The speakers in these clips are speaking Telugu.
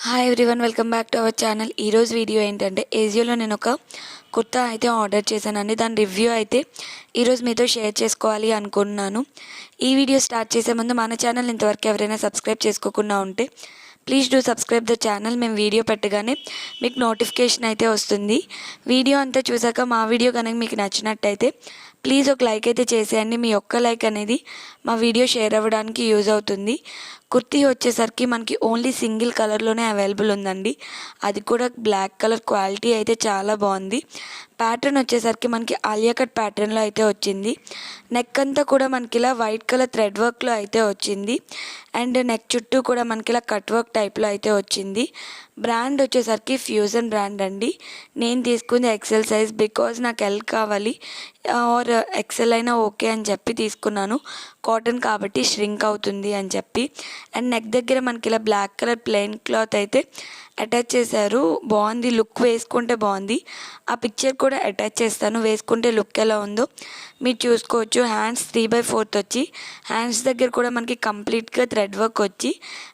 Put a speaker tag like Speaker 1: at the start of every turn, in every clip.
Speaker 1: Hi everyone, welcome back to our channel. ఈరోజు వీడియో ఏంటంటే ఏజియోలో నేను ఒక కుర్తా అయితే ఆర్డర్ చేశానండి. దాని రివ్యూ అయితే ఈరోజు మీతో షేర్ చేసుకోవాలి అనుకుంటున్నాను. ఈ వీడియో స్టార్ట్ చేసే ముందు మన ఛానల్ ఇంతవరకు ఎవరైనా సబ్స్క్రైబ్ చేసుకోకుండా ఉంటే please do subscribe the channel. మేము వీడియో పెట్టగానే మీకు నోటిఫికేషన్ అయితే వస్తుంది. వీడియో అంతా చూసాక మా వీడియో కనుక మీకు నచ్చినట్టయితే ప్లీజ్ ఒక లైక్ అయితే చేసేయండి. మీ ఒక్క లైక్ అనేది మా వీడియో షేర్ అవ్వడానికి యూజ్ అవుతుంది. కుర్తీ వచ్చేసరికి మనకి ఓన్లీ సింగిల్ కలర్లోనే అవైలబుల్ ఉందండి. అది కూడా బ్లాక్ కలర్. క్వాలిటీ అయితే చాలా బాగుంది. ప్యాటర్న్ వచ్చేసరికి మనకి ఆలియా కట్ ప్యాటర్న్లో అయితే వచ్చింది. నెక్ అంతా కూడా మనకి ఇలా వైట్ కలర్ థ్రెడ్ వర్క్లో అయితే వచ్చింది. అండ్ నెక్ చుట్టూ కూడా మనకి ఇలా కట్ వర్క్ టైప్లో అయితే వచ్చింది. బ్రాండ్ వచ్చేసరికి ఫ్యూజన్ బ్రాండ్ అండి. నేను తీసుకుంది ఎక్సెల్ సైజ్, బికాజ్ నాకు ఎల్ కావాలి ఆర్ ఎక్సెల్ అయినా ఓకే అని చెప్పి తీసుకున్నాను. కాటన్ కాబట్టి ష్రింక్ అవుతుంది అని చెప్పి. అండ్ నెక్ దగ్గర మనకి ఇలా బ్లాక్ కలర్ ప్లెయిన్ క్లాత్ అయితే అటాచ్ చేశారు. బాగుంది, లుక్ వేసుకుంటే బాగుంది. ఆ పిక్చర్ కూడా అటాచ్ చేస్తాను, వేసుకుంటే లుక్ ఎలా ఉందో మీరు చూసుకోవచ్చు. హ్యాండ్స్ 3/4 వచ్చి హ్యాండ్స్ దగ్గర కూడా మనకి కంప్లీట్గా థ్రెడ్ వర్క్ వచ్చి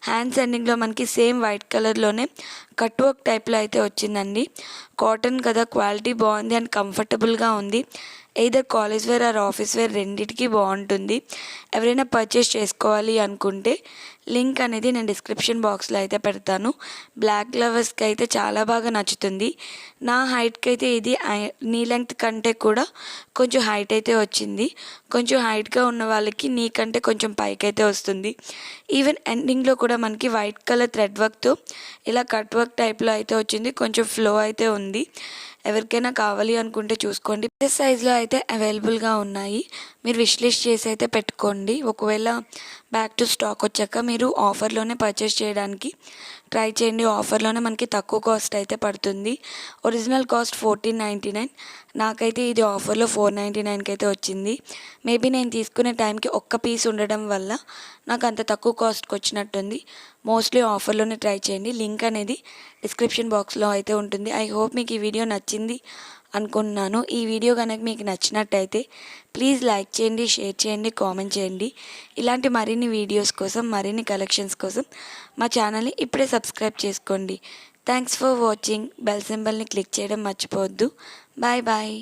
Speaker 1: హ్యాండ్స్ ఎండింగ్లో మనకి సేమ్ వైట్ కలర్లోనే కట్ వర్క్ టైప్లో అయితే వచ్చిందండి. కాటన్ కదా, క్వాలిటీ బాగుంది అండ్ కంఫర్టబుల్గా ఉంది. Either college wear or office wear రెండింటికి బాగుంటుంది. ఎవరైనా పర్చేస్ చేసుకోవాలి అనుకుంటే లింక్ అనేది నేను డిస్క్రిప్షన్ బాక్స్లో అయితే పెడతాను. బ్లాక్ లవర్స్కి అయితే చాలా బాగా నచ్చుతుంది. నా హైట్కి అయితే ఇది నీ లెంగ్త్ కంటే కూడా కొంచెం హైట్ అయితే వచ్చింది. కొంచెం హైట్గా ఉన్న వాళ్ళకి నీ కంటే కొంచెం పైకి అయితే వస్తుంది. ఈవెన్ ఎండింగ్లో కూడా మనకి వైట్ కలర్ థ్రెడ్ వర్క్తో ఇలా కట్ వర్క్ టైప్లో అయితే వచ్చింది. కొంచెం ఫ్లో అయితే ఉంది. ఎవరికైనా కావాలి అనుకుంటే చూసుకోండి. ప్లస్ సైజ్లో అయితే అవైలబుల్గా ఉన్నాయి. మీరు విష్ లిస్ట్ చేసి అయితే పెట్టుకోండి. ఒకవేళ బ్యాక్ టు స్టాక్ వచ్చాక మీరు ఆఫర్లోనే పర్చేస్ చేయడానికి ట్రై చేయండి. ఆఫర్లోనే మనకి తక్కువ కాస్ట్ అయితే పడుతుంది. Original cost 1499. నాకైతే ఇది ఆఫర్లో 499కి అయితే వచ్చింది. మేబీ నేను తీసుకునే టైంకి ఒక్క పీస్ ఉండడం వల్ల నాకు అంత తక్కువ కాస్ట్కి వచ్చినట్టుంది. మోస్ట్లీ ఆఫర్లోనే ట్రై చేయండి. లింక్ అనేది డిస్క్రిప్షన్ బాక్స్లో అయితే ఉంటుంది. ఐ హోప్ మీకు ఈ వీడియో నచ్చింది అనుకుంటున్నాను. ఈ వీడియో కనుక మీకు నచ్చినట్టయితే ప్లీజ్ లైక్ చేయండి, షేర్ చేయండి, కామెంట్ చేయండి. ఇలాంటి మరిన్ని వీడియోస్ కోసం, మరిన్ని కలెక్షన్స్ కోసం మా ఛానల్ని ఇప్పుడే సబ్స్క్రైబ్ చేసుకోండి. Thanks for watching. బెల్ సింబల్ని క్లిక్ చేయడం మర్చిపోవద్దు. Bye bye.